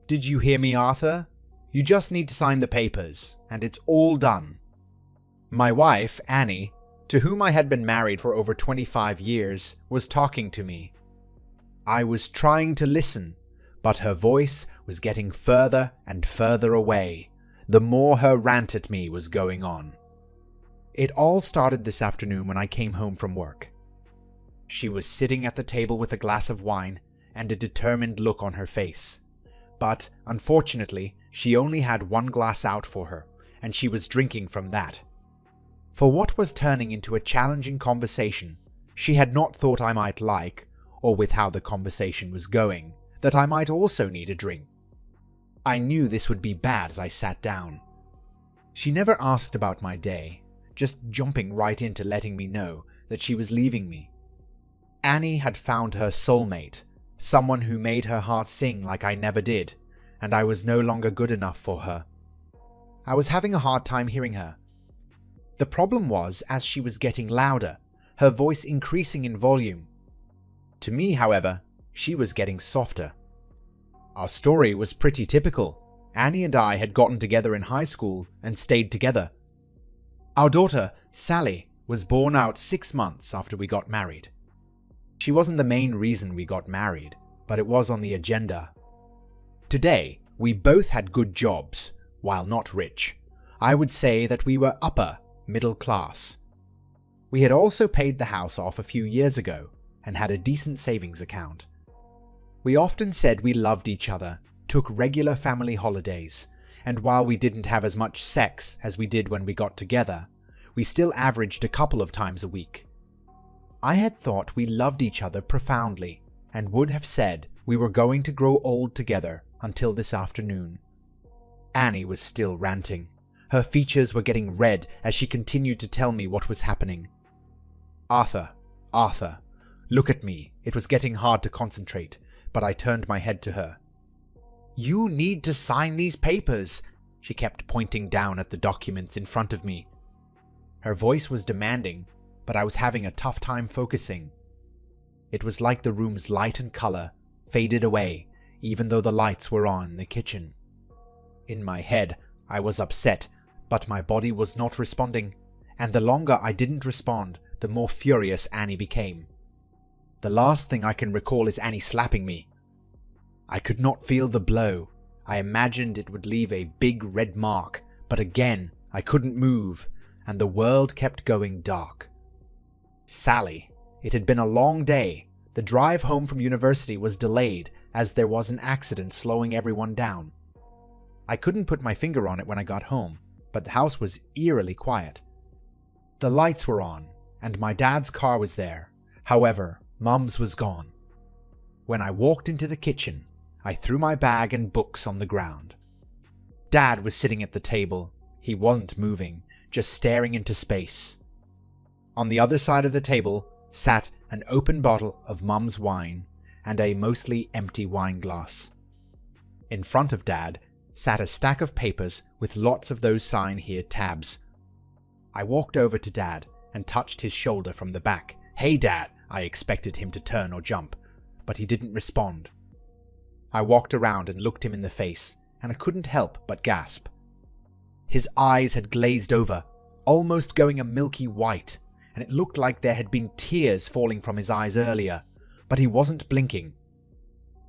"Did you hear me, Arthur? You just need to sign the papers, and it's all done." My wife, Annie, to whom I had been married for over 25 years, was talking to me. I was trying to listen, but her voice was getting further and further away, the more her rant at me was going on. It all started this afternoon when I came home from work. She was sitting at the table with a glass of wine and a determined look on her face. But, unfortunately, she only had one glass out for her, and she was drinking from that. For what was turning into a challenging conversation, she had not thought I might like, or with how the conversation was going, that I might also need a drink. I knew this would be bad as I sat down. She never asked about my day, just jumping right into letting me know that she was leaving me. Annie had found her soulmate, someone who made her heart sing like I never did, and I was no longer good enough for her. I was having a hard time hearing her. The problem was, as she was getting louder, her voice increasing in volume. To me, however, she was getting softer. Our story was pretty typical. Annie and I had gotten together in high school and stayed together. Our daughter, Sally, was born out 6 months after we got married. She wasn't the main reason we got married, but it was on the agenda. Today, we both had good jobs, while not rich. I would say that we were upper middle class. We had also paid the house off a few years ago and had a decent savings account. We often said we loved each other, took regular family holidays, and while we didn't have as much sex as we did when we got together, we still averaged a couple of times a week. I had thought we loved each other profoundly and would have said we were going to grow old together until this afternoon. Annie was still ranting. Her features were getting red as she continued to tell me what was happening. Arthur, look at me. It was getting hard to concentrate, but I turned my head to her. You need to sign these papers. She kept pointing down at the documents in front of me. Her voice was demanding, but I was having a tough time focusing. It was like the room's light and color faded away, even though the lights were on in the kitchen. In my head, I was upset, but my body was not responding, and the longer I didn't respond, the more furious Annie became. The last thing I can recall is Annie slapping me. I could not feel the blow. I imagined it would leave a big red mark, but again, I couldn't move, and the world kept going dark. Sally. It had been a long day. The drive home from university was delayed as there was an accident slowing everyone down. I couldn't put my finger on it when I got home, but the house was eerily quiet. The lights were on, and my dad's car was there. However, Mum's was gone. When I walked into the kitchen, I threw my bag and books on the ground. Dad was sitting at the table. He wasn't moving, just staring into space. On the other side of the table sat an open bottle of Mum's wine and a mostly empty wine glass. In front of Dad sat a stack of papers with lots of those sign here tabs. I walked over to Dad and touched his shoulder from the back. Hey Dad, I expected him to turn or jump, but he didn't respond. I walked around and looked him in the face, and I couldn't help but gasp. His eyes had glazed over, almost going a milky white, and it looked like there had been tears falling from his eyes earlier, but he wasn't blinking.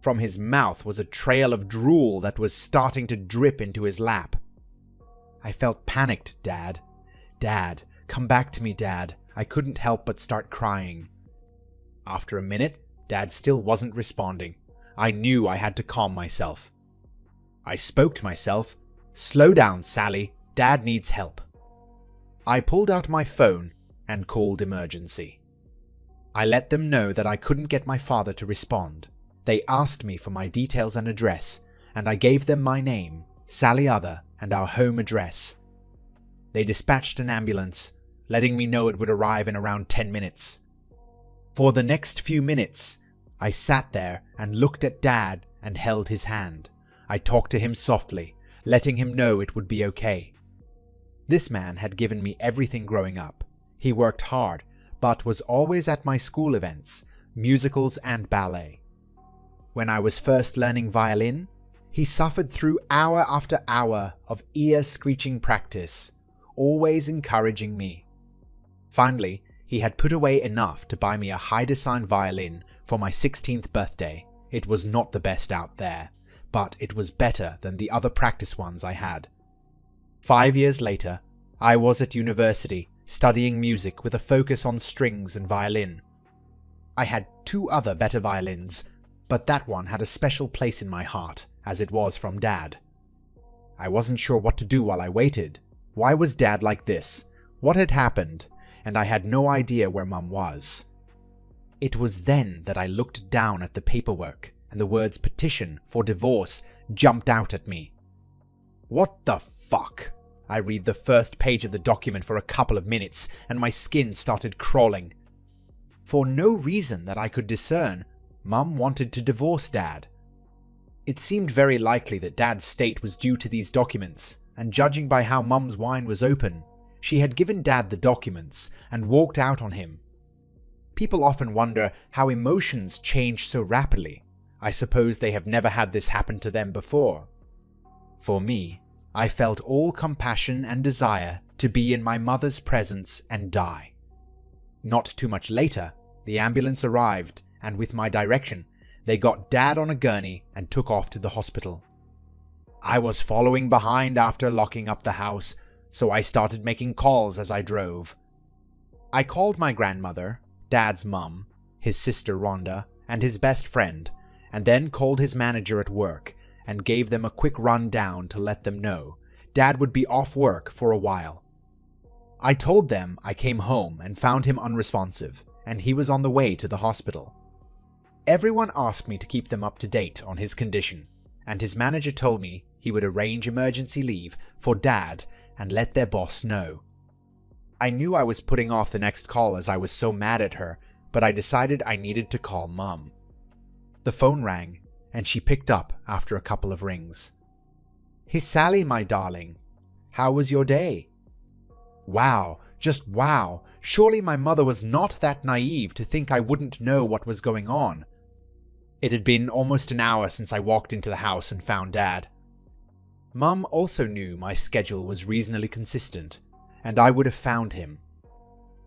From his mouth was a trail of drool that was starting to drip into his lap. I felt panicked, Dad. Dad, come back to me, Dad. I couldn't help but start crying. After a minute, Dad still wasn't responding. I knew I had to calm myself. I spoke to myself. Slow down, Sally. Dad needs help. I pulled out my phone and called emergency. I let them know that I couldn't get my father to respond. They asked me for my details and address, and I gave them my name, Sally Other, and our home address. They dispatched an ambulance, letting me know it would arrive in around 10 minutes. For the next few minutes, I sat there and looked at Dad and held his hand. I talked to him softly, letting him know it would be okay. This man had given me everything growing up. He worked hard, but was always at my school events, musicals and ballet. When I was first learning violin, He suffered through hour after hour of ear-screeching practice, always encouraging me. Finally, he had put away enough to buy me a high-design violin for my 16th birthday. It was not the best out there, but it was better than the other practice ones I had. 5 years later, I was at university studying music with a focus on strings and violin. I had 2 other better violins, but that one had a special place in my heart, as it was from Dad. I wasn't sure what to do while I waited. Why was Dad like this? What had happened? And I had no idea where Mum was. It was then that I looked down at the paperwork, and the words petition for divorce jumped out at me. What the fuck? I read the first page of the document for a couple of minutes, and my skin started crawling. For no reason that I could discern, Mum wanted to divorce Dad. It seemed very likely that Dad's state was due to these documents, and judging by how Mum's wine was open, she had given Dad the documents and walked out on him. People often wonder how emotions change so rapidly. I suppose they have never had this happen to them before. For me, I felt all compassion and desire to be in my mother's presence and die. Not too much later, the ambulance arrived, and with my direction, they got Dad on a gurney and took off to the hospital. I was following behind after locking up the house, so I started making calls as I drove. I called my grandmother, Dad's mum, his sister Rhonda, and his best friend, and then called his manager at work and gave them a quick rundown to let them know Dad would be off work for a while. I told them I came home and found him unresponsive, and he was on the way to the hospital. Everyone asked me to keep them up to date on his condition, and his manager told me he would arrange emergency leave for Dad and let their boss know. I knew I was putting off the next call as I was so mad at her, but I decided I needed to call Mum. The phone rang, and she picked up after a couple of rings. "Hey Sally, my darling. How was your day?" Wow, just wow. Surely my mother was not that naive to think I wouldn't know what was going on. It had been almost an hour since I walked into the house and found Dad. Mum also knew my schedule was reasonably consistent, and I would have found him.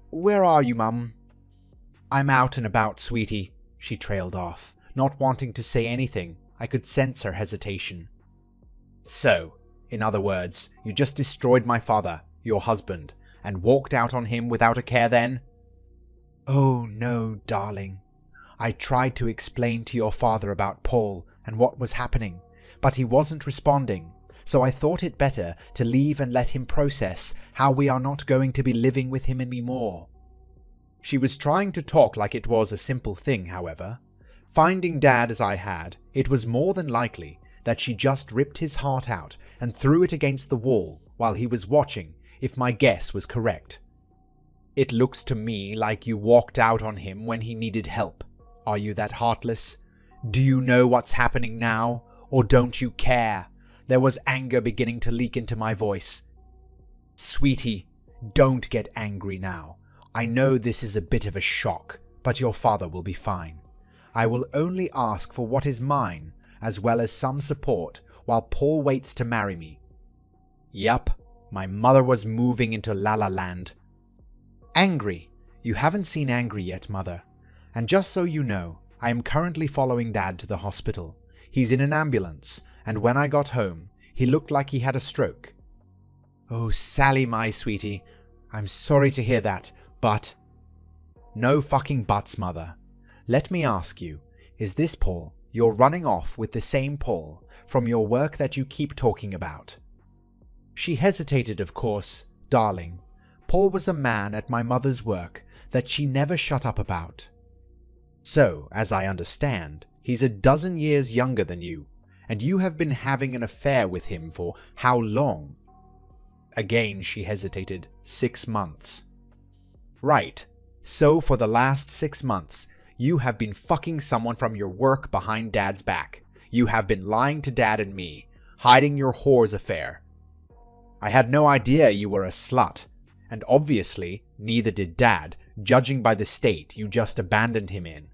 "Where are you, Mum?" "I'm out and about, sweetie," she trailed off, not wanting to say anything. I could sense her hesitation. "So, in other words, you just destroyed my father, your husband, and walked out on him without a care then?" "Oh no, darling. I tried to explain to your father about Paul and what was happening, but he wasn't responding, so I thought it better to leave and let him process how we are not going to be living with him anymore." She was trying to talk like it was a simple thing, however. Finding Dad as I had, it was more than likely that she just ripped his heart out and threw it against the wall while he was watching, if my guess was correct. "It looks to me like you walked out on him when he needed help. Are you that heartless? Do you know what's happening now, or don't you care?" There was anger beginning to leak into my voice. "Sweetie, don't get angry now. I know this is a bit of a shock, but your father will be fine. I will only ask for what is mine, as well as some support, while Paul waits to marry me." Yup, my mother was moving into La La Land. "Angry? You haven't seen Angry yet, Mother. And just so you know, I am currently following Dad to the hospital. He's in an ambulance, and when I got home, he looked like he had a stroke." "Oh, Sally, my sweetie, I'm sorry to hear that, but—" "No fucking buts, Mother. Let me ask you, is this Paul you're running off with the same Paul from your work that you keep talking about?" She hesitated, of course. Darling, Paul was a man at my mother's work that she never shut up about. "So, as I understand, he's a dozen years younger than you, and you have been having an affair with him for how long?" Again she hesitated. 6 months. "Right. So for the last 6 months, you have been fucking someone from your work behind Dad's back. You have been lying to Dad and me, hiding your whore's affair. I had no idea you were a slut, and obviously neither did Dad, judging by the state you just abandoned him in.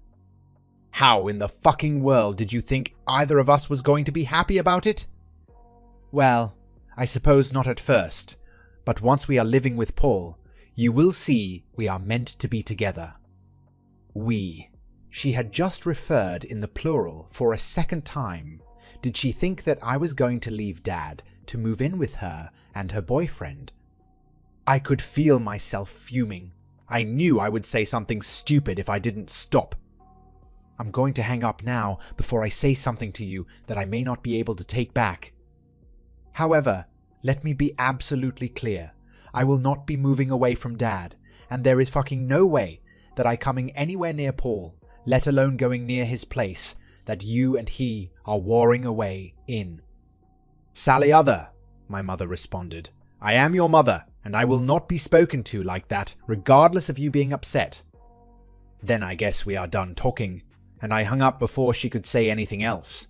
How in the fucking world did you think either of us was going to be happy about it? Well, I suppose not at first, but once we are living with Paul, you will see we are meant to be together. We. She had just referred in the plural for a second time. Did she think that I was going to leave Dad to move in with her and her boyfriend? I could feel myself fuming. I knew I would say something stupid if I didn't stop. I'm going to hang up now before I say something to you that I may not be able to take back. However, let me be absolutely clear. I will not be moving away from Dad, and there is fucking no way that I coming anywhere near Paul, let alone going near his place, that you and he are warring away in. Sally Other, my mother responded. I am your mother, and I will not be spoken to like that, regardless of you being upset. Then I guess we are done talking, and I hung up before she could say anything else.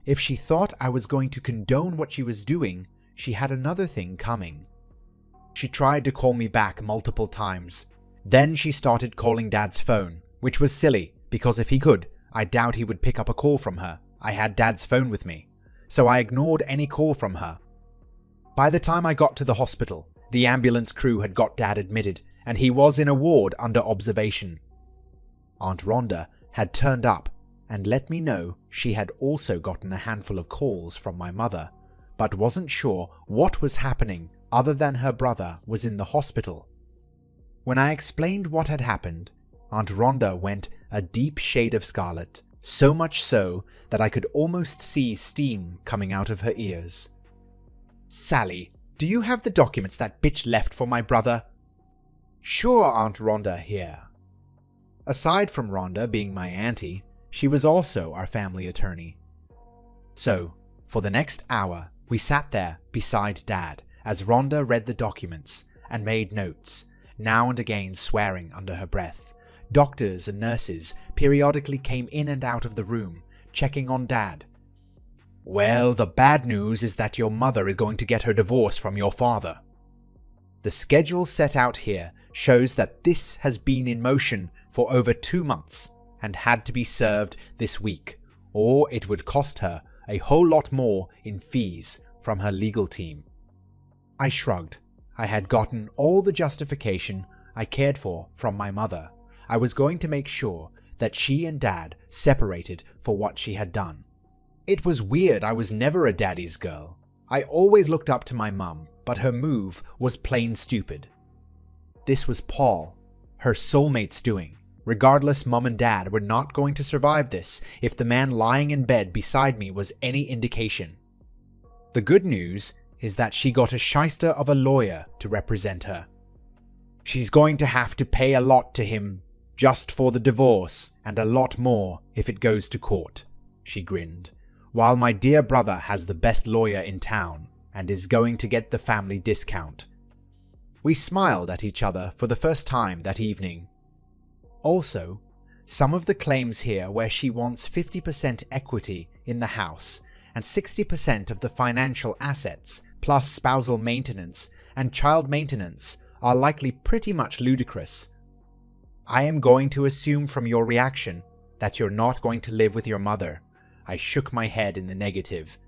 If she thought I was going to condone what she was doing, she had another thing coming. She tried to call me back multiple times. Then she started calling Dad's phone, which was silly, because if he could, I doubt he would pick up a call from her. I had Dad's phone with me, so I ignored any call from her. By the time I got to the hospital, the ambulance crew had got Dad admitted, and he was in a ward under observation. Aunt Rhonda had turned up and let me know she had also gotten a handful of calls from my mother, but wasn't sure what was happening other than her brother was in the hospital. When I explained what had happened, Aunt Rhonda went a deep shade of scarlet, so much so that I could almost see steam coming out of her ears. Sally, do you have the documents that bitch left for my brother? Sure, Aunt Rhonda here. Aside from Rhonda being my auntie, she was also our family attorney. So, for the next hour, we sat there beside Dad as Rhonda read the documents and made notes, now and again swearing under her breath. Doctors and nurses periodically came in and out of the room, checking on Dad. Well, the bad news is that your mother is going to get her divorce from your father. The schedule set out here shows that this has been in motion for over 2 months and had to be served this week, or it would cost her a whole lot more in fees from her legal team. I shrugged. I had gotten all the justification I cared for from my mother. I was going to make sure that she and Dad separated for what she had done. It was weird, I was never a daddy's girl. I always looked up to my mum, but her move was plain stupid. This was Paul, her soulmate's doing. Regardless, Mum and Dad were not going to survive this if the man lying in bed beside me was any indication. The good news is that she got a shyster of a lawyer to represent her. She's going to have to pay a lot to him just for the divorce, and a lot more if it goes to court, she grinned, while my dear brother has the best lawyer in town and is going to get the family discount. We smiled at each other for the first time that evening. Also, some of the claims here where she wants 50% equity in the house and 60% of the financial assets, plus spousal maintenance and child maintenance, are likely pretty much ludicrous. I am going to assume from your reaction that you're not going to live with your mother. I shook my head in the negative.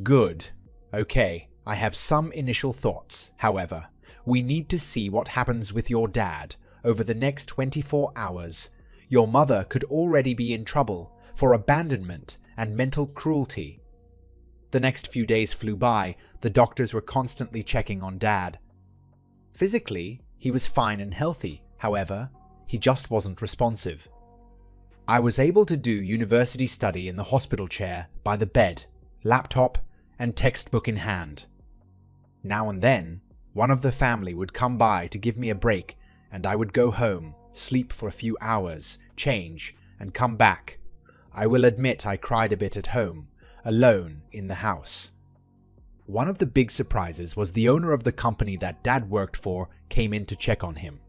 Good. Okay, I have some initial thoughts, however. We need to see what happens with your dad over the next 24 hours. Your mother could already be in trouble for abandonment and mental cruelty. The next few days flew by. The doctors were constantly checking on Dad. Physically, he was fine and healthy. However, he just wasn't responsive. I was able to do university study in the hospital chair by the bed, laptop, and textbook in hand. Now and then, one of the family would come by to give me a break, and I would go home, sleep for a few hours, change, and come back. I will admit I cried a bit at home, alone in the house. One of the big surprises was the owner of the company that Dad worked for came in to check on him.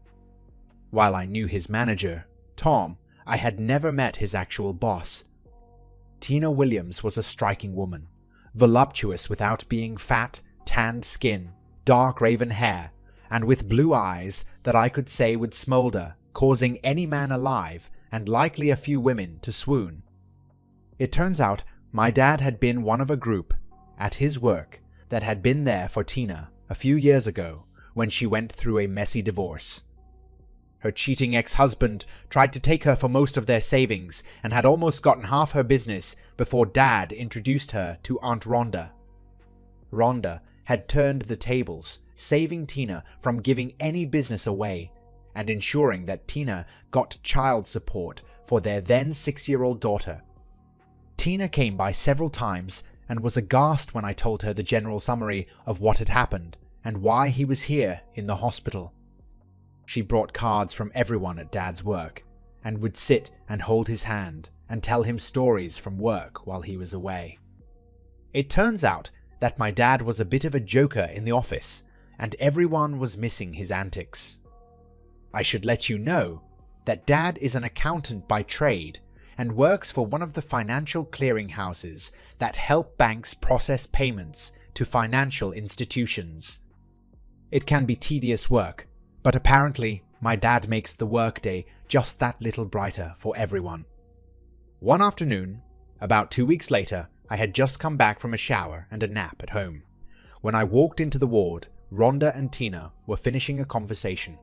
While I knew his manager, Tom, I had never met his actual boss. Tina Williams was a striking woman, voluptuous without being fat, tanned skin, dark raven hair, and with blue eyes that I could say would smolder, causing any man alive and likely a few women to swoon. It turns out my dad had been one of a group at his work that had been there for Tina a few years ago when she went through a messy divorce. Her cheating ex-husband tried to take her for most of their savings and had almost gotten half her business before Dad introduced her to Aunt Rhonda. Rhonda had turned the tables, saving Tina from giving any business away and ensuring that Tina got child support for their then 6-year-old daughter. Tina came by several times and was aghast when I told her the general summary of what had happened and why he was here in the hospital. She brought cards from everyone at Dad's work and would sit and hold his hand and tell him stories from work while he was away. It turns out that my dad was a bit of a joker in the office and everyone was missing his antics. I should let you know that Dad is an accountant by trade and works for one of the financial clearinghouses that help banks process payments to financial institutions. It can be tedious work, but apparently my dad makes the workday just that little brighter for everyone. One afternoon, about 2 weeks later, I had just come back from a shower and a nap at home. When I walked into the ward, Rhonda and Tina were finishing a conversation.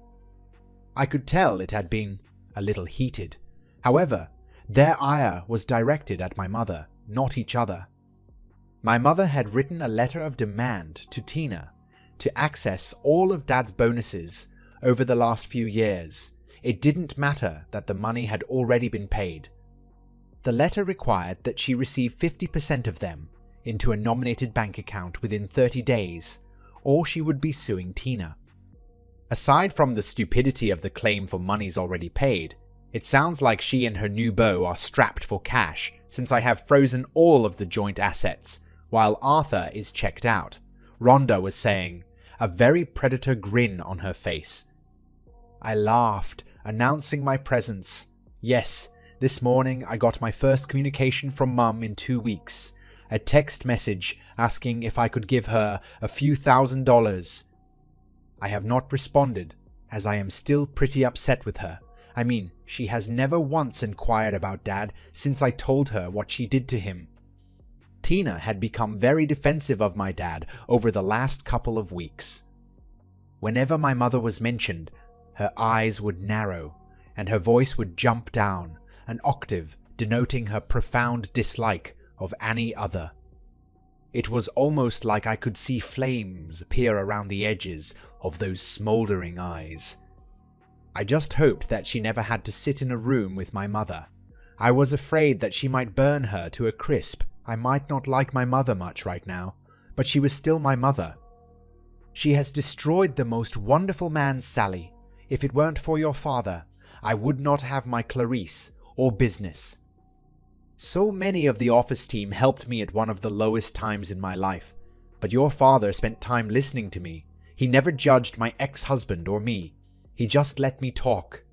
I could tell it had been a little heated. However, their ire was directed at my mother, not each other. My mother had written a letter of demand to Tina to access all of Dad's bonuses over the last few years. It didn't matter that the money had already been paid. The letter required that she receive 50% of them into a nominated bank account within 30 days, or she would be suing Tina. Aside from the stupidity of the claim for monies already paid, it sounds like she and her new beau are strapped for cash since I have frozen all of the joint assets, while Arthur is checked out, Rhonda was saying, a very predator grin on her face. I laughed, announcing my presence. Yes, this morning I got my first communication from Mum in 2 weeks, a text message asking if I could give her a few $1,000s. I have not responded, as I am still pretty upset with her. I mean, she has never once inquired about Dad since I told her what she did to him. Tina had become very defensive of my dad over the last couple of weeks. Whenever my mother was mentioned, her eyes would narrow and her voice would jump down, an octave denoting her profound dislike of any other. It was almost like I could see flames appear around the edges of those smoldering eyes. I just hoped that she never had to sit in a room with my mother. I was afraid that she might burn her to a crisp. I might not like my mother much right now, but she was still my mother. She has destroyed the most wonderful man, Sally. If it weren't for your father, I would not have my Clarice or business. So many of the office team helped me at one of the lowest times in my life, but your father spent time listening to me. He never judged my ex-husband or me. He just let me talk.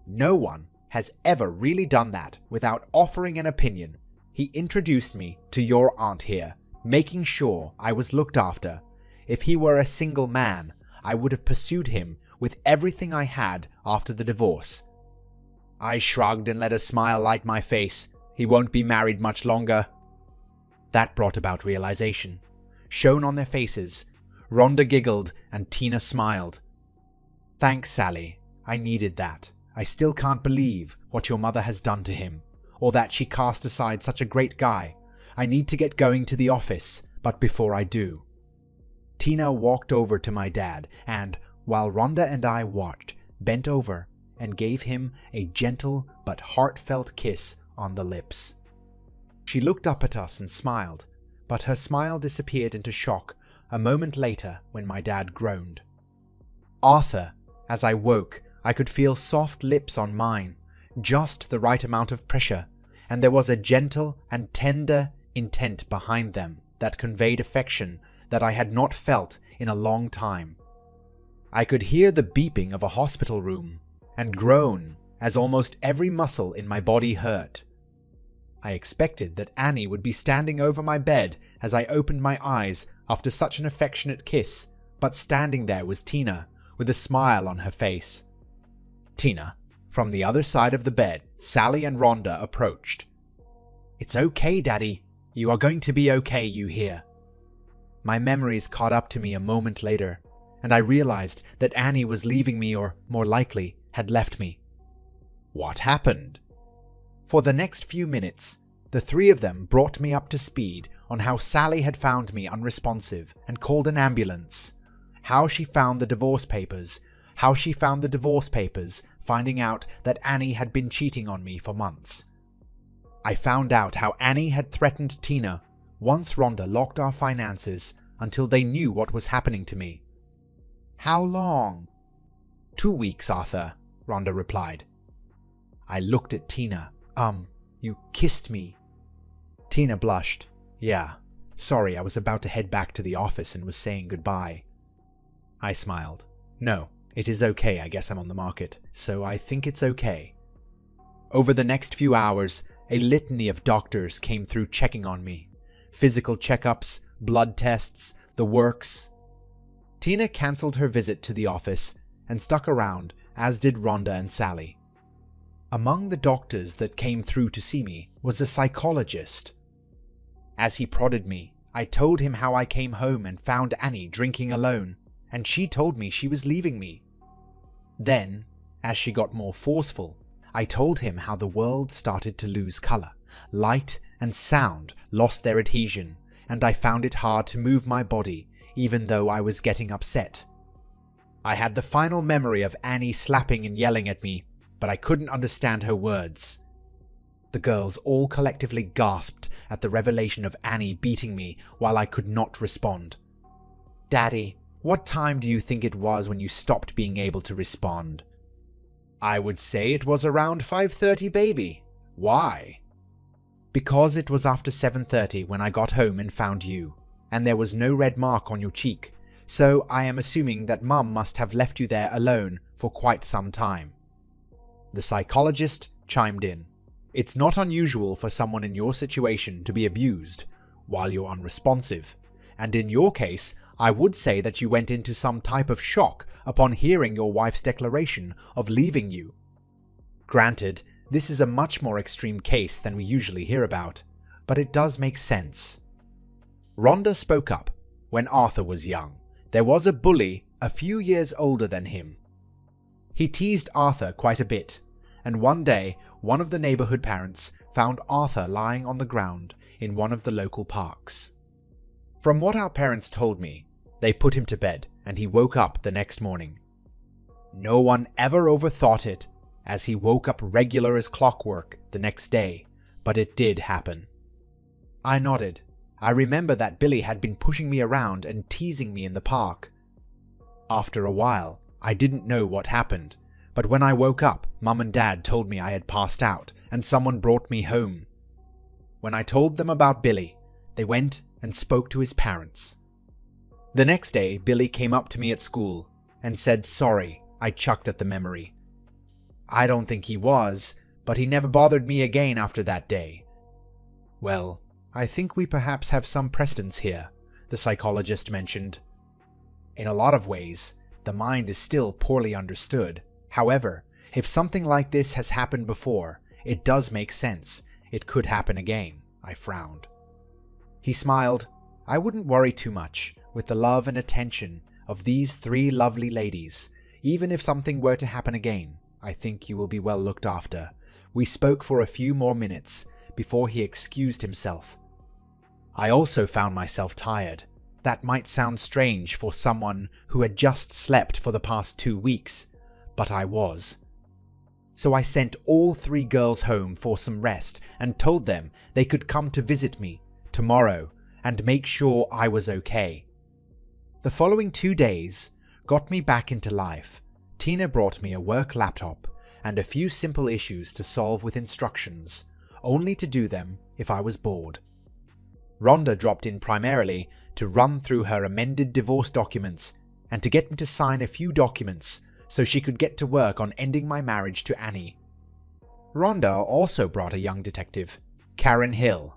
No one has ever really done that without offering an opinion. He introduced me to your aunt here, making sure I was looked after. If he were a single man, I would have pursued him with everything I had after the divorce. I shrugged and let a smile light my face. He won't be married much longer. That brought about realization. Shown on their faces, Rhonda giggled and Tina smiled. Thanks, Sally. I needed that. I still can't believe what your mother has done to him, or that she cast aside such a great guy. I need to get going to the office, but before I do. Tina walked over to my dad and, while Rhonda and I watched, bent over and gave him a gentle but heartfelt kiss on the lips. She looked up at us and smiled, but her smile disappeared into shock a moment later when my dad groaned. Arthur, as I woke, I could feel soft lips on mine, just the right amount of pressure, and there was a gentle and tender intent behind them that conveyed affection that I had not felt in a long time. I could hear the beeping of a hospital room and groan as almost every muscle in my body hurt. I expected that Annie would be standing over my bed as I opened my eyes after such an affectionate kiss, but standing there was Tina, with a smile on her face. "Tina, From the other side of the bed, Sally and Rhonda approached. "It's okay, Daddy. You are going to be okay, you hear." My memories caught up to me a moment later, and I realized that Annie was leaving me, or more likely, had left me. What happened? For the next few minutes, the three of them brought me up to speed on how Sally had found me unresponsive and called an ambulance, how she found the divorce papers, finding out that Annie had been cheating on me for months. I found out how Annie had threatened Tina once Rhonda locked our finances until they knew what was happening to me. "How long?" 2 weeks, Arthur," Rhonda replied. I looked at Tina. You kissed me." Tina blushed. "Yeah, sorry, I was about to head back to the office and was saying goodbye." I smiled. "No, it is okay, I guess I'm on the market, so I think it's okay." Over the next few hours, a litany of doctors came through checking on me. Physical checkups, blood tests, the works. Tina cancelled her visit to the office and stuck around, as did Rhonda and Sally. Among the doctors that came through to see me was a psychologist. As he prodded me, I told him how I came home and found Annie drinking alone, and she told me she was leaving me. Then, as she got more forceful, I told him how the world started to lose color, light and sound lost their adhesion, and I found it hard to move my body even though I was getting upset. I had the final memory of Annie slapping and yelling at me, but I couldn't understand her words. The girls all collectively gasped at the revelation of Annie beating me while I could not respond. "Daddy, what time do you think it was when you stopped being able to respond?" "I would say it was around 5:30, baby. Why?" "Because it was after 7:30 when I got home and found you, and there was no red mark on your cheek, so I am assuming that Mum must have left you there alone for quite some time." The psychologist chimed in. "It's not unusual for someone in your situation to be abused while you're unresponsive, and in your case, I would say that you went into some type of shock upon hearing your wife's declaration of leaving you. Granted, this is a much more extreme case than we usually hear about, but it does make sense." Rhonda spoke up. When Arthur was young, there was a bully a few years older than him. He teased Arthur quite a bit, and one day one of the neighborhood parents found Arthur lying on the ground in one of the local parks. From what our parents told me, they put him to bed and he woke up the next morning. No one ever overthought it, as he woke up regular as clockwork the next day, but it did happen. I nodded. I remember that Billy had been pushing me around and teasing me in the park. After a while, I didn't know what happened, but when I woke up, Mum and Dad told me I had passed out and someone brought me home. When I told them about Billy, they went and spoke to his parents. The next day, Billy came up to me at school and said sorry. I chucked at the memory. I don't think he was, but he never bothered me again after that day. "Well, I think we perhaps have some precedents here," the psychologist mentioned. "In a lot of ways, the mind is still poorly understood. However, if something like this has happened before, it does make sense. It could happen again." I frowned. He smiled. "I wouldn't worry too much. With the love and attention of these 3 lovely ladies, even if something were to happen again, I think you will be well looked after." We spoke for a few more minutes before he excused himself. I also found myself tired. That might sound strange for someone who had just slept for the past 2 weeks, but I was. So I sent all 3 girls home for some rest and told them they could come to visit me tomorrow and make sure I was okay. The following 2 days got me back into life. Tina brought me a work laptop and a few simple issues to solve with instructions, only to do them if I was bored. Rhonda dropped in primarily to run through her amended divorce documents and to get me to sign a few documents so she could get to work on ending my marriage to Annie. Rhonda also brought a young detective, Karen Hill.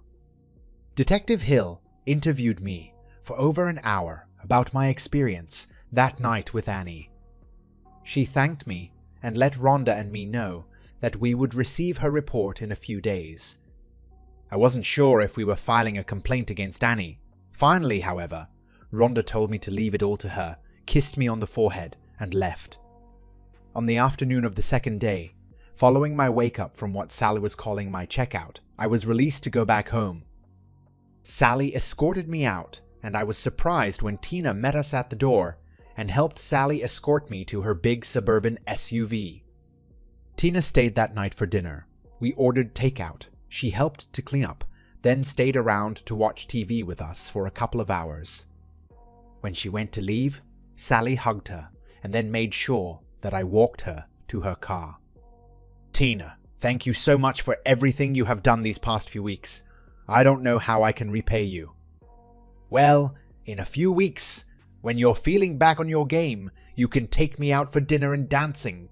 Detective Hill interviewed me for over an hour about my experience that night with Annie. She thanked me and let Rhonda and me know that we would receive her report in a few days. I wasn't sure if we were filing a complaint against Annie. Finally, however, Rhonda told me to leave it all to her, kissed me on the forehead, and left. On the afternoon of the second day, following my wake-up from what Sally was calling my checkout, I was released to go back home. Sally escorted me out, and I was surprised when Tina met us at the door and helped Sally escort me to her big suburban SUV. Tina stayed that night for dinner. We ordered takeout. She helped to clean up, then stayed around to watch TV with us for a couple of hours. When she went to leave, Sally hugged her and then made sure that I walked her to her car. Tina, thank you so much for everything you have done these past few weeks. I don't know how I can repay you. Well, in a few weeks, when you're feeling back on your game, you can take me out for dinner and dancing.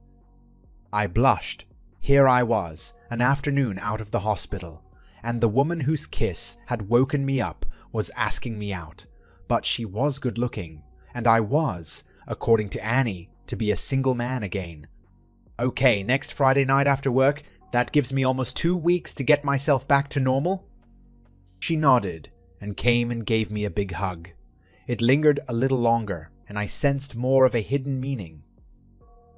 I blushed. Here I was, an afternoon out of the hospital, and the woman whose kiss had woken me up was asking me out. But she was good looking, and I was, according to Annie, to be a single man again. Okay, next Friday night after work, that gives me almost 2 weeks to get myself back to normal? She nodded and came and gave me a big hug. It lingered a little longer, and I sensed more of a hidden meaning.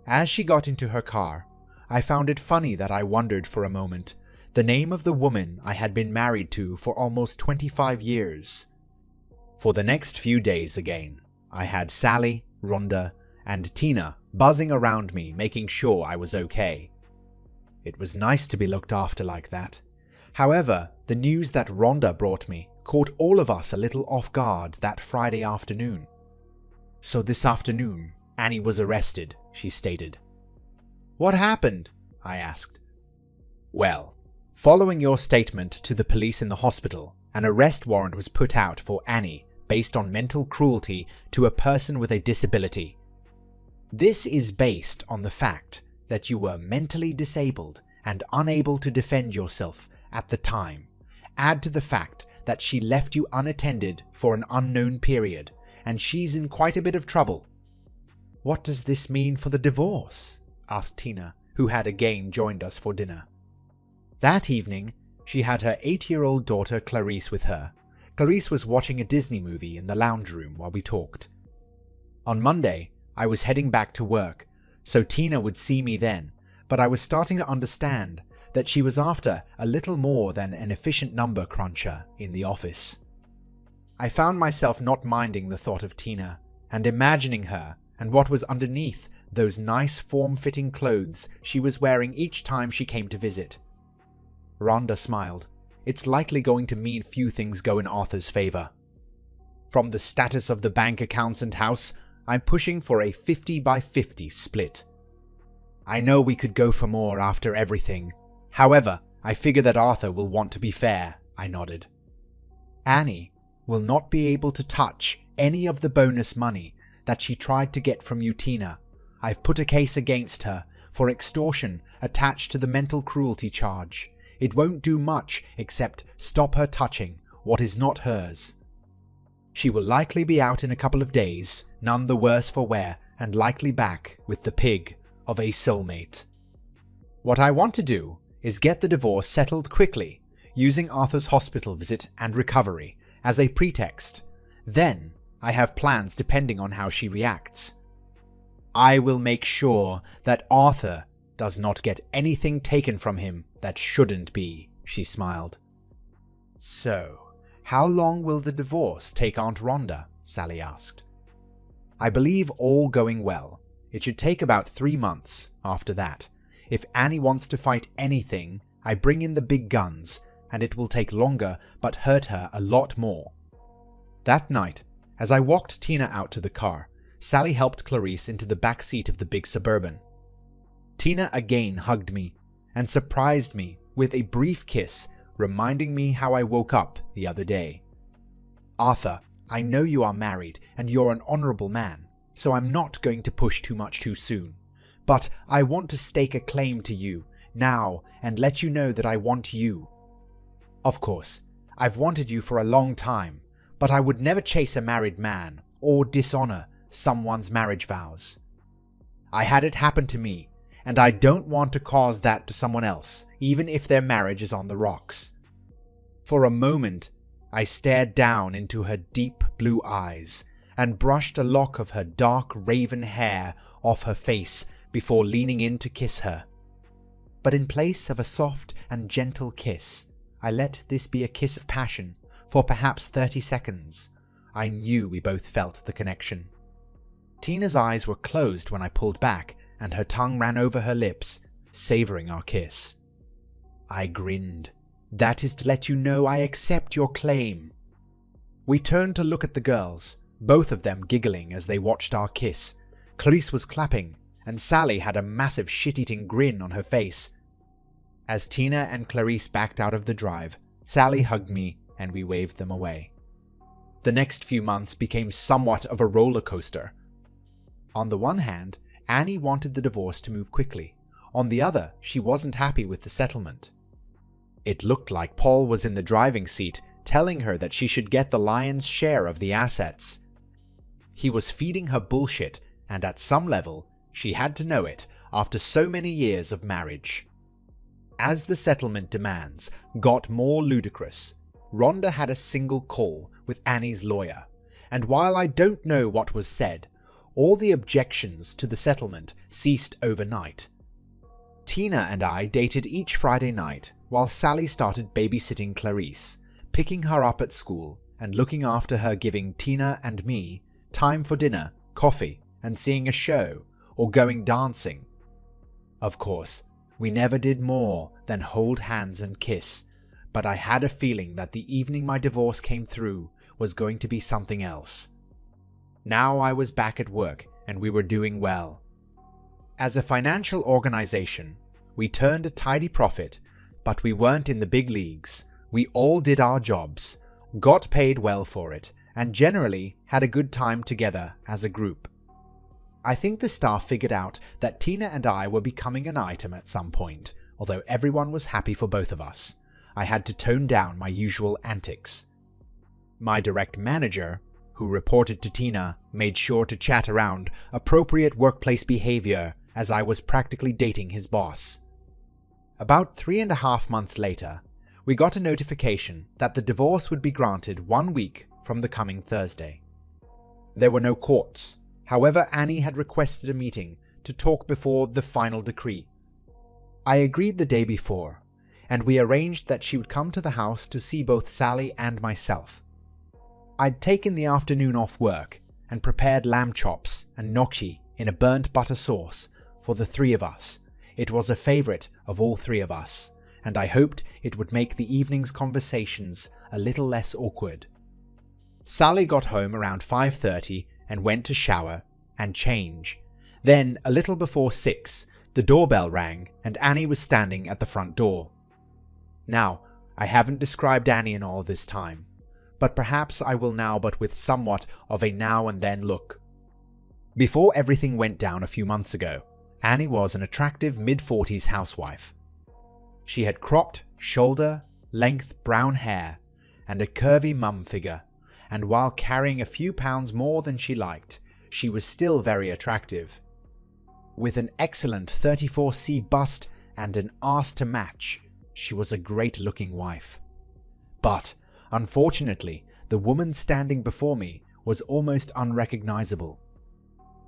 As she got into her car, I found it funny that I wondered for a moment the name of the woman I had been married to for almost 25 years. For the next few days again, I had Sally, Rhonda, and Tina buzzing around me, making sure I was okay. It was nice to be looked after like that. However, the news that Rhonda brought me caught all of us a little off guard that Friday afternoon. So this afternoon, Annie was arrested, she stated. What happened? I asked. Well, following your statement to the police in the hospital, an arrest warrant was put out for Annie based on mental cruelty to a person with a disability. This is based on the fact that you were mentally disabled and unable to defend yourself at the time. Add to the fact that she left you unattended for an unknown period, and she's in quite a bit of trouble. What does this mean for the divorce? Asked Tina, who had again joined us for dinner. That evening, she had her 8-year-old daughter Clarice with her. Clarice was watching a Disney movie in the lounge room while we talked. On Monday, I was heading back to work, so Tina would see me then, but I was starting to understand that she was after a little more than an efficient number cruncher in the office. I found myself not minding the thought of Tina, and imagining her and what was underneath those nice form-fitting clothes she was wearing each time she came to visit. Rhonda smiled. It's likely going to mean few things go in Arthur's favor. From the status of the bank accounts and house, I'm pushing for a 50-by-50 split. I know we could go for more after everything. However, I figure that Arthur will want to be fair, I nodded. Annie will not be able to touch any of the bonus money that she tried to get from you, Tina. I've put a case against her for extortion attached to the mental cruelty charge. It won't do much except stop her touching what is not hers. She will likely be out in a couple of days, none the worse for wear, and likely back with the pig of a soulmate. What I want to do is get the divorce settled quickly, using Arthur's hospital visit and recovery as a pretext. Then, I have plans depending on how she reacts. I will make sure that Arthur does not get anything taken from him that shouldn't be, she smiled. So, how long will the divorce take Aunt Rhonda? Sally asked. I believe all going well. It should take about 3 months after that. If Annie wants to fight anything, I bring in the big guns, and it will take longer but hurt her a lot more. That night, as I walked Tina out to the car, Sally helped Clarice into the back seat of the big Suburban. Tina again hugged me and surprised me with a brief kiss, reminding me how I woke up the other day. Arthur, I know you are married and you're an honorable man, so I'm not going to push too much too soon. But I want to stake a claim to you now and let you know that I want you. Of course, I've wanted you for a long time, but I would never chase a married man or dishonor someone's marriage vows. I had it happen to me, and I don't want to cause that to someone else, even if their marriage is on the rocks. For a moment, I stared down into her deep blue eyes and brushed a lock of her dark raven hair off her face before leaning in to kiss her. But in place of a soft and gentle kiss, I let this be a kiss of passion for perhaps 30 seconds. I knew we both felt the connection. Tina's eyes were closed when I pulled back, and her tongue ran over her lips, savoring our kiss. I grinned. That is to let you know I accept your claim. We turned to look at the girls, both of them giggling as they watched our kiss. Clarice was clapping, and Sally had a massive shit-eating grin on her face. As Tina and Clarice backed out of the drive, Sally hugged me and we waved them away. The next few months became somewhat of a roller coaster. On the one hand, Annie wanted the divorce to move quickly. On the other, she wasn't happy with the settlement. It looked like Paul was in the driving seat, telling her that she should get the lion's share of the assets. He was feeding her bullshit, and at some level, she had to know it after so many years of marriage. As the settlement demands got more ludicrous, Rhonda had a single call with Annie's lawyer, and while I don't know what was said, all the objections to the settlement ceased overnight. Tina and I dated each Friday night while Sally started babysitting Clarice, picking her up at school and looking after her, giving Tina and me time for dinner, coffee, and seeing a show or going dancing. Of course, we never did more than hold hands and kiss, but I had a feeling that the evening my divorce came through was going to be something else. Now I was back at work and we were doing well. As a financial organization, we turned a tidy profit, but we weren't in the big leagues. We all did our jobs, got paid well for it, and generally had a good time together as a group. I think the staff figured out that Tina and I were becoming an item at some point, although everyone was happy for both of us. I had to tone down my usual antics. My direct manager, who reported to Tina, made sure to chat around appropriate workplace behavior as I was practically dating his boss. About 3.5 months later, we got a notification that the divorce would be granted 1 week from the coming Thursday. There were no courts. However, Annie had requested a meeting to talk before the final decree. I agreed the day before, and we arranged that she would come to the house to see both Sally and myself. I'd taken the afternoon off work and prepared lamb chops and gnocchi in a burnt butter sauce for the three of us. It was a favorite of all three of us, and I hoped it would make the evening's conversations a little less awkward. Sally got home around 5:30 and went to shower and change. Then, a little before 6, the doorbell rang and Annie was standing at the front door. Now, I haven't described Annie in all this time, but perhaps I will now, but with somewhat of a now and then look. Before everything went down a few months ago, Annie was an attractive mid-40s housewife. She had cropped, shoulder-length brown hair and a curvy mum figure, and while carrying a few pounds more than she liked, she was still very attractive. With an excellent 34C bust and an arse to match, she was a great-looking wife. But, unfortunately, the woman standing before me was almost unrecognizable.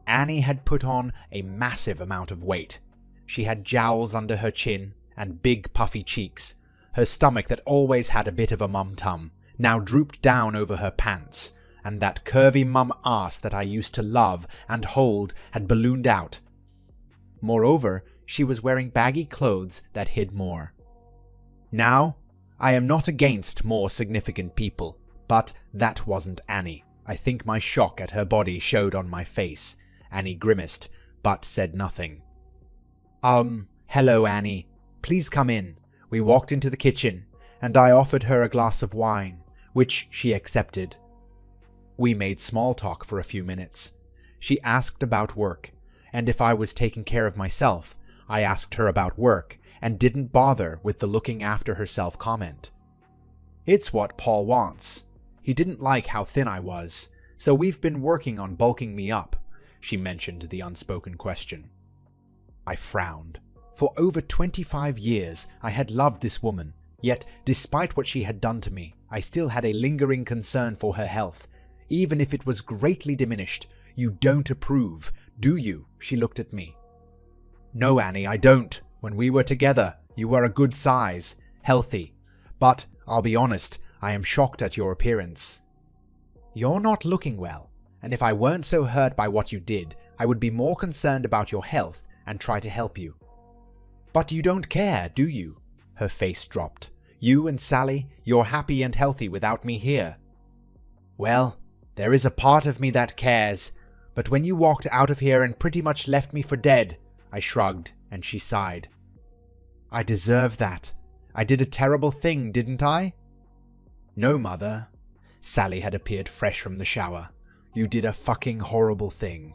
Annie had put on a massive amount of weight. She had jowls under her chin and big puffy cheeks. Her stomach that always had a bit of a mum-tum now drooped down over her pants, and that curvy mum arse that I used to love and hold had ballooned out. Moreover, she was wearing baggy clothes that hid more. Now, I am not against more significant people, but that wasn't Annie. I think my shock at her body showed on my face. Annie grimaced, but said nothing. Hello, Annie. Please come in." We walked into the kitchen, and I offered her a glass of wine, which she accepted. We made small talk for a few minutes. She asked about work, and if I was taking care of myself. I asked her about work, and didn't bother with the looking after herself comment. "It's what Paul wants. He didn't like how thin I was, so we've been working on bulking me up," she mentioned the unspoken question. I frowned. For over 25 years, I had loved this woman, yet despite what she had done to me, I still had a lingering concern for her health, even if it was greatly diminished. You don't approve, do you? She looked at me. No, Annie, I don't. When we were together, you were a good size, healthy. But, I'll be honest, I am shocked at your appearance. You're not looking well, and if I weren't so hurt by what you did, I would be more concerned about your health and try to help you. But you don't care, do you? Her face dropped. You and Sally, you're happy and healthy without me here. Well, there is a part of me that cares, but when you walked out of here and pretty much left me for dead, I shrugged, and she sighed. I deserve that. I did a terrible thing, didn't I? No, Mother. Sally had appeared fresh from the shower. You did a fucking horrible thing.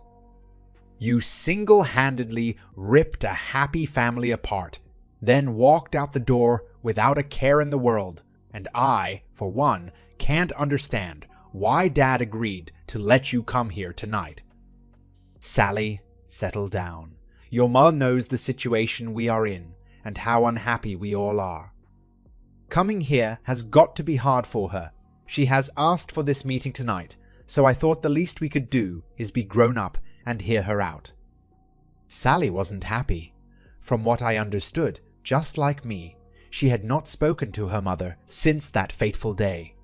You single-handedly ripped a happy family apart, then walked out the door without a care in the world, and I, for one, can't understand why Dad agreed to let you come here tonight. Sally, settle down. Your mother knows the situation we are in, and how unhappy we all are. Coming here has got to be hard for her. She has asked for this meeting tonight, so I thought the least we could do is be grown up and hear her out. Sally wasn't happy. From what I understood, just like me, she had not spoken to her mother since that fateful day.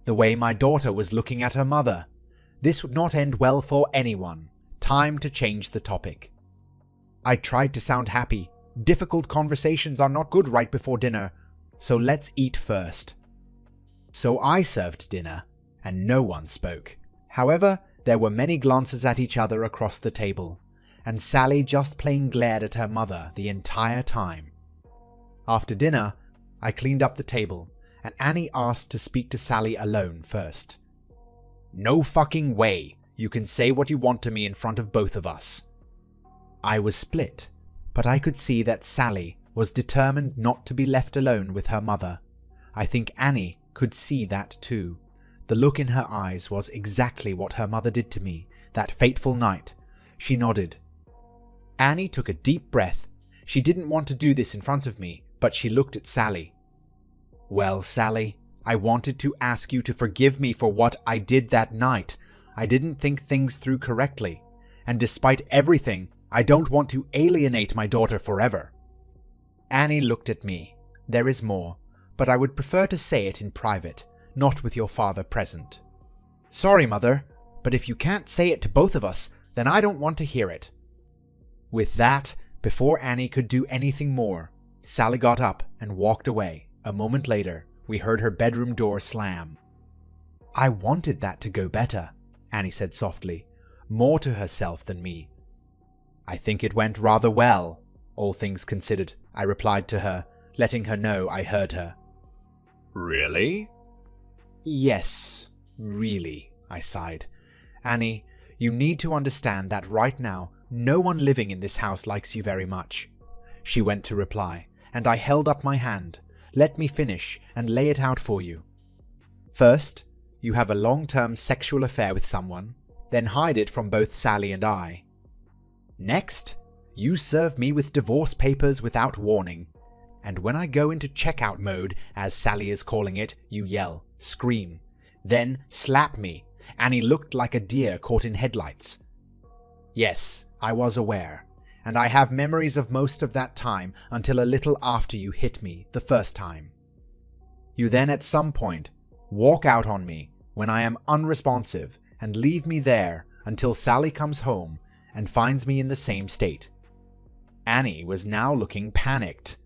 The way my daughter was looking at her mother. This would not end well for anyone. Time to change the topic. I tried to sound happy. Difficult conversations are not good right before dinner, so let's eat first. So I served dinner, and no one spoke. However, there were many glances at each other across the table, and Sally just plain glared at her mother the entire time. After dinner, I cleaned up the table, and Annie asked to speak to Sally alone first. No fucking way. You can say what you want to me in front of both of us. I was split, but I could see that Sally was determined not to be left alone with her mother. I think Annie could see that too. The look in her eyes was exactly what her mother did to me that fateful night. She nodded. Annie took a deep breath. She didn't want to do this in front of me, but she looked at Sally. Well, Sally, I wanted to ask you to forgive me for what I did that night. I didn't think things through correctly, and despite everything, I don't want to alienate my daughter forever. Annie looked at me. There is more, but I would prefer to say it in private, not with your father present. Sorry, Mother, but if you can't say it to both of us, then I don't want to hear it. With that, before Annie could do anything more, Sally got up and walked away. A moment later, we heard her bedroom door slam. I wanted that to go better, Annie said softly, more to herself than me. I think it went rather well, all things considered, I replied to her, letting her know I heard her. Really? Yes, really, I sighed. Annie, you need to understand that right now, no one living in this house likes you very much. She went to reply, and I held up my hand. Let me finish and lay it out for you. First, you have a long-term sexual affair with someone, then hide it from both Sally and I. Next, you serve me with divorce papers without warning, and when I go into checkout mode, as Sally is calling it, you yell, scream, then slap me. Annie looked like a deer caught in headlights. Yes, I was aware, and I have memories of most of that time until a little after you hit me the first time. You then at some point walk out on me when I am unresponsive and leave me there until Sally comes home and finds me in the same state. Annie was now looking panicked.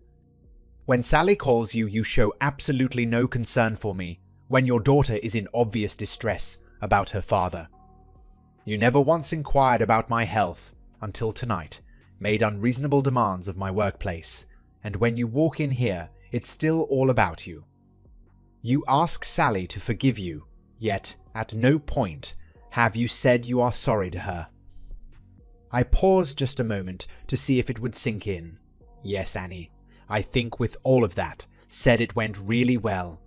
When Sally calls you, you show absolutely no concern for me when your daughter is in obvious distress about her father. You never once inquired about my health until tonight, made unreasonable demands of my workplace, and when you walk in here, it's still all about you. You ask Sally to forgive you, yet at no point have you said you are sorry to her. I paused just a moment to see if it would sink in. Yes, Annie, I think with all of that, said it went really well.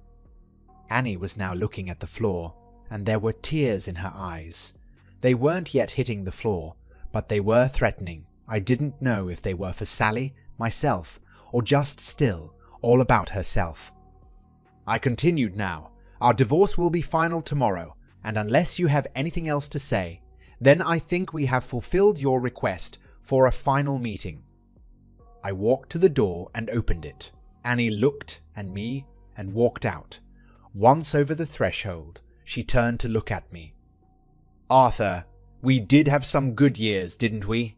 Annie was now looking at the floor, and there were tears in her eyes. They weren't yet hitting the floor, but they were threatening, I didn't know if they were for Sally, myself, or just still all about herself. I continued now. Our divorce will be final tomorrow, and unless you have anything else to say, then I think we have fulfilled your request for a final meeting. I walked to the door and opened it. Annie looked at me and walked out. Once over the threshold, she turned to look at me. Arthur, we did have some good years, didn't we?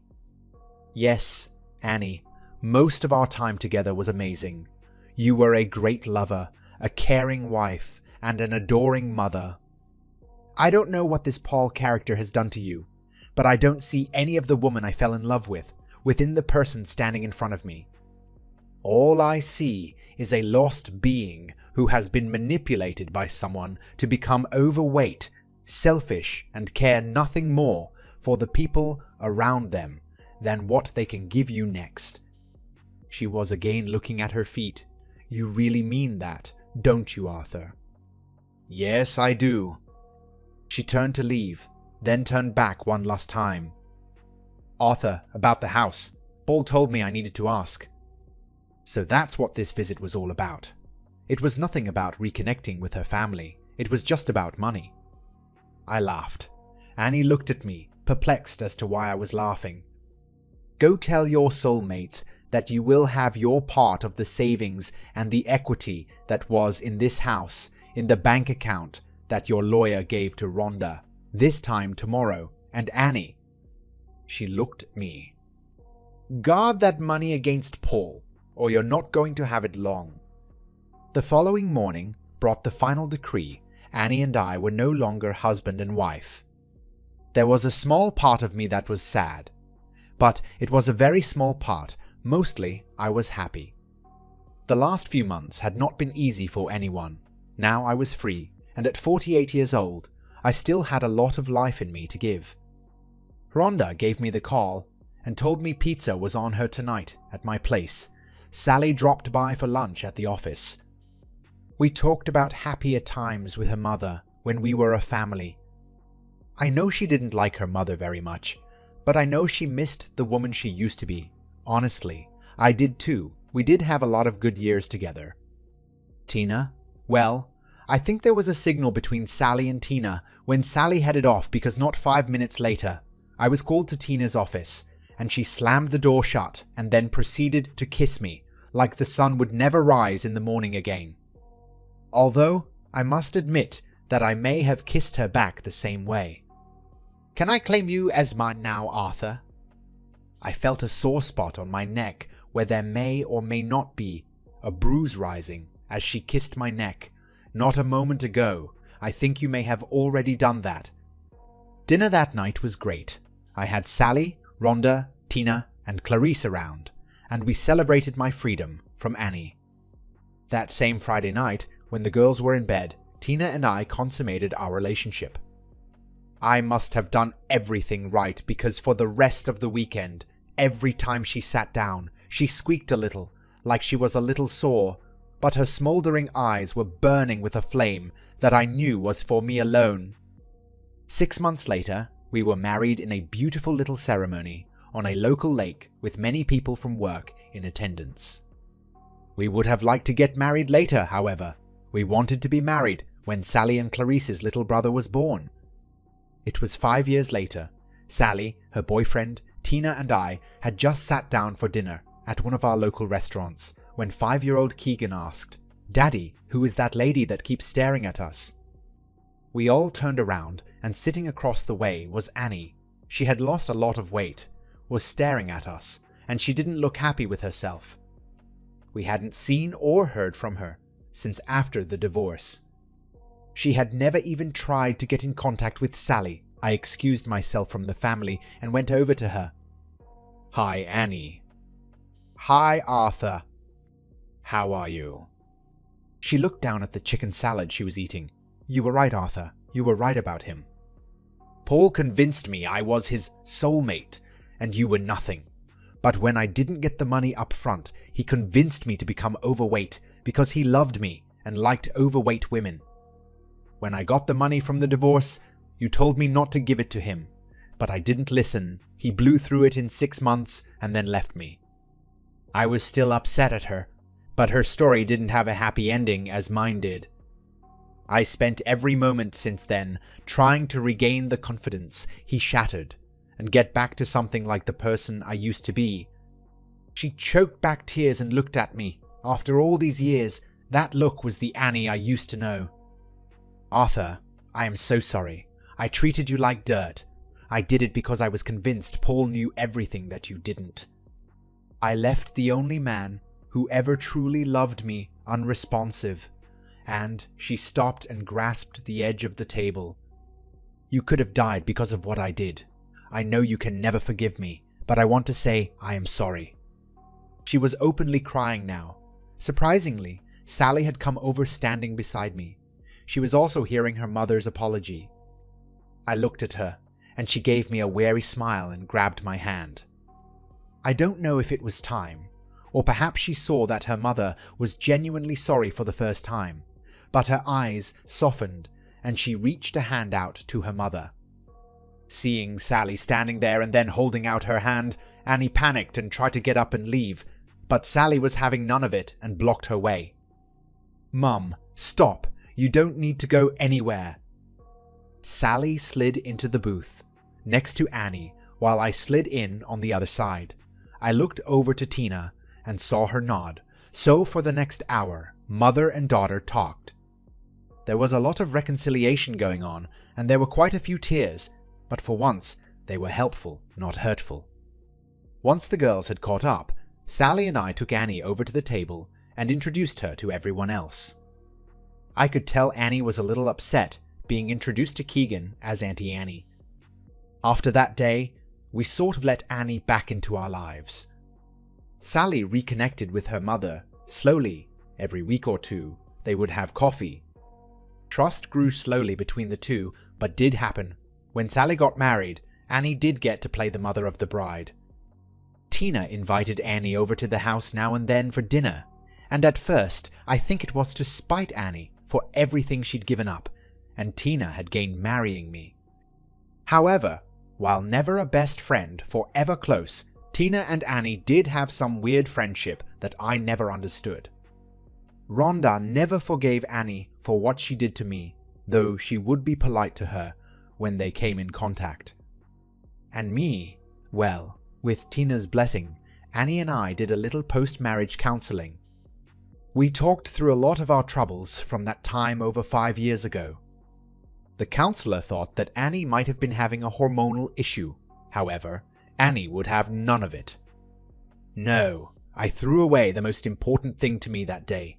Yes, Annie. Most of our time together was amazing. You were a great lover, a caring wife, and an adoring mother. I don't know what this Paul character has done to you, but I don't see any of the woman I fell in love with within the person standing in front of me. All I see is a lost being who has been manipulated by someone to become overweight, selfish, and care nothing more for the people around them than what they can give you next. She was again looking at her feet. You really mean that, don't you, Arthur? Yes, I do. She turned to leave, then turned back one last time. Arthur, about the house. Paul told me I needed to ask. So that's what this visit was all about. It was nothing about reconnecting with her family. It was just about money. I laughed. Annie looked at me, perplexed as to why I was laughing. Go tell your soulmate that you will have your part of the savings and the equity that was in this house in the bank account that your lawyer gave to Rhonda, this time tomorrow, and Annie. She looked at me. Guard that money against Paul, or you're not going to have it long. The following morning brought the final decree. Annie and I were no longer husband and wife. There was a small part of me that was sad, but it was a very small part. Mostly, I was happy. The last few months had not been easy for anyone. Now I was free, and at 48 years old, I still had a lot of life in me to give. Rhonda gave me the call and told me pizza was on her tonight at my place. Sally dropped by for lunch at the office. We talked about happier times with her mother when we were a family. I know she didn't like her mother very much, but I know she missed the woman she used to be. Honestly, I did too. We did have a lot of good years together. Tina? Well, I think there was a signal between Sally and Tina when Sally headed off because not 5 minutes later, I was called to Tina's office and she slammed the door shut and then proceeded to kiss me like the sun would never rise in the morning again. Although, I must admit that I may have kissed her back the same way. Can I claim you as mine now, Arthur? I felt a sore spot on my neck where there may or may not be a bruise rising as she kissed my neck. Not a moment ago. I think you may have already done that. Dinner that night was great. I had Sally, Rhonda, Tina, and Clarice around, and we celebrated my freedom from Annie. That same Friday night, when the girls were in bed, Tina and I consummated our relationship. I must have done everything right because for the rest of the weekend, every time she sat down, she squeaked a little, like she was a little sore, but her smoldering eyes were burning with a flame that I knew was for me alone. 6 months later, we were married in a beautiful little ceremony on a local lake with many people from work in attendance. We would have liked to get married later, however. We wanted to be married when Sally and Clarice's little brother was born. It was 5 years later. Sally, her boyfriend, Tina and I had just sat down for dinner at one of our local restaurants when 5-year-old Keegan asked, "Daddy, who is that lady that keeps staring at us?" We all turned around and sitting across the way was Annie. She had lost a lot of weight, was staring at us, and she didn't look happy with herself. We hadn't seen or heard from her since after the divorce. She had never even tried to get in contact with Sally. I excused myself from the family and went over to her. "Hi, Annie." "Hi, Arthur. How are you?" She looked down at the chicken salad she was eating. "You were right, Arthur. You were right about him. Paul convinced me I was his soulmate, and you were nothing. But when I didn't get the money up front, he convinced me to become overweight because he loved me and liked overweight women. When I got the money from the divorce, you told me not to give it to him, but I didn't listen. He blew through it in 6 months and then left me. I was still upset at her, but her story didn't have a happy ending as mine did. I spent every moment since then trying to regain the confidence he shattered and get back to something like the person I used to be. She choked back tears and looked at me. After all these years, that look was the Annie I used to know. Arthur, I am so sorry. I treated you like dirt. I did it because I was convinced Paul knew everything that you didn't. I left the only man who ever truly loved me unresponsive, and she stopped and grasped the edge of the table. You could have died because of what I did. I know you can never forgive me, but I want to say I am sorry. She was openly crying now. Surprisingly, Sally had come over standing beside me. She was also hearing her mother's apology. I looked at her, and she gave me a wary smile and grabbed my hand. I don't know if it was time, or perhaps she saw that her mother was genuinely sorry for the first time, but her eyes softened and she reached a hand out to her mother. Seeing Sally standing there and then holding out her hand, Annie panicked and tried to get up and leave, but Sally was having none of it and blocked her way. "Mum, stop. You don't need to go anywhere." Sally slid into the booth, next to Annie, while I slid in on the other side. I looked over to Tina and saw her nod, so for the next hour, mother and daughter talked. There was a lot of reconciliation going on, and there were quite a few tears, but for once, they were helpful, not hurtful. Once the girls had caught up, Sally and I took Annie over to the table and introduced her to everyone else. I could tell Annie was a little upset being introduced to Keegan as Auntie Annie. After that day, we sort of let Annie back into our lives. Sally reconnected with her mother, slowly. Every week or two, they would have coffee. Trust grew slowly between the two, but did happen. When Sally got married, Annie did get to play the mother of the bride. Tina invited Annie over to the house now and then for dinner, and at first I think it was to spite Annie for everything she'd given up, and Tina had gained marrying me. However, while never a best friend, forever close, Tina and Annie did have some weird friendship that I never understood. Rhonda never forgave Annie for what she did to me, though she would be polite to her when they came in contact. And me, well, with Tina's blessing, Annie and I did a little post-marriage counseling. We talked through a lot of our troubles from that time over 5 years ago. The counselor thought that Annie might have been having a hormonal issue. However, Annie would have none of it. No, I threw away the most important thing to me that day.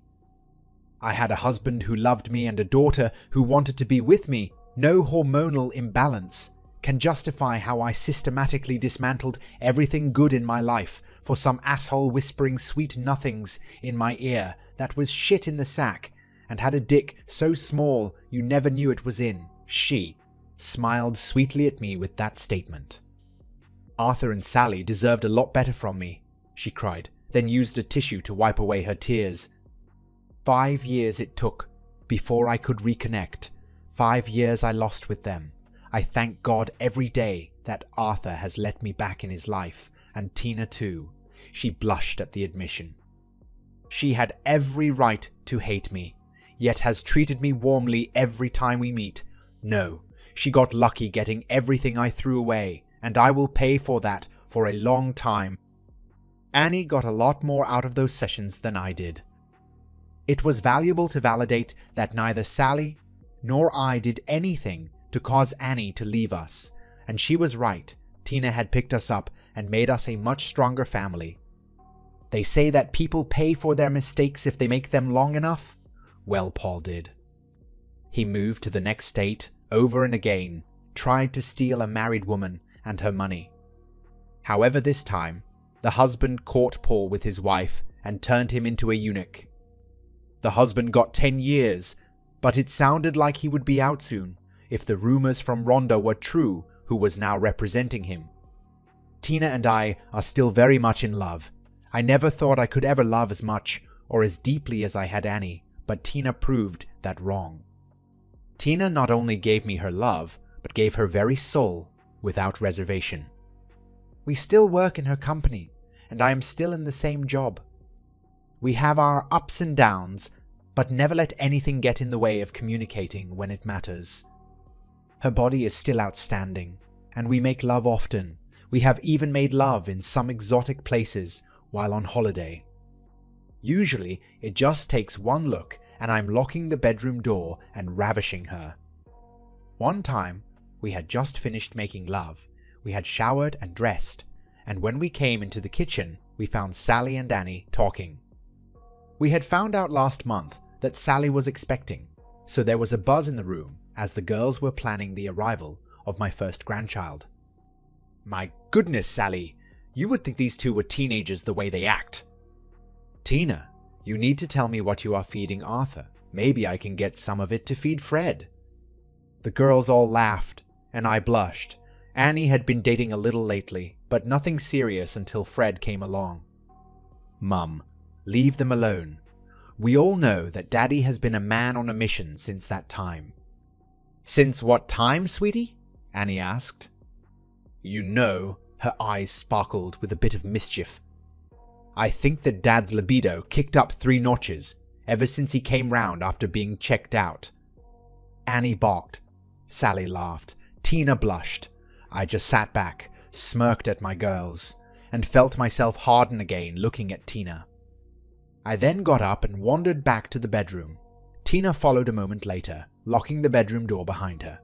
I had a husband who loved me and a daughter who wanted to be with me. No hormonal imbalance can justify how I systematically dismantled everything good in my life for some asshole whispering sweet nothings in my ear that was shit in the sack and had a dick so small you never knew it was in. She smiled sweetly at me with that statement. Arthur and Sally deserved a lot better from me, she cried, then used a tissue to wipe away her tears. 5 years it took before I could reconnect. 5 years I lost with them. I thank God every day that Arthur has let me back in his life, and Tina too. She blushed at the admission. She had every right to hate me, yet has treated me warmly every time we meet. No, she got lucky getting everything I threw away, and I will pay for that for a long time. Annie got a lot more out of those sessions than I did. It was valuable to validate that neither Sally nor I did anything to cause Annie to leave us, and she was right. Tina had picked us up and made us a much stronger family. They say that people pay for their mistakes if they make them long enough. Well, Paul did. He moved to the next state over and again, tried to steal a married woman and her money. However, this time, the husband caught Paul with his wife and turned him into a eunuch. The husband got 10 years, but it sounded like he would be out soon if the rumors from Rhonda were true, who was now representing him. Tina and I are still very much in love. I never thought I could ever love as much or as deeply as I had Annie, but Tina proved that wrong. Tina not only gave me her love, but gave her very soul. without reservation. We still work in her company, and I am still in the same job. We have our ups and downs, but never let anything get in the way of communicating when it matters. Her body is still outstanding, and we make love often. We have even made love in some exotic places while on holiday. Usually, it just takes one look and I'm locking the bedroom door and ravishing her. One time, we had just finished making love. We had showered and dressed, and when we came into the kitchen, we found Sally and Annie talking. We had found out last month that Sally was expecting, so there was a buzz in the room as the girls were planning the arrival of my first grandchild. "My goodness, Sally, you would think these two were teenagers the way they act." "Tina, you need to tell me what you are feeding Arthur. Maybe I can get some of it to feed Fred." The girls all laughed, and I blushed. Annie had been dating a little lately, but nothing serious until Fred came along. "Mum, leave them alone. We all know that Daddy has been a man on a mission since that time." "Since what time, sweetie?" Annie asked. "You know," her eyes sparkled with a bit of mischief. "I think that Dad's libido kicked up 3 notches ever since he came round after being checked out." Annie balked. Sally laughed. Tina blushed. I just sat back, smirked at my girls, and felt myself harden again looking at Tina. I then got up and wandered back to the bedroom. Tina followed a moment later, locking the bedroom door behind her.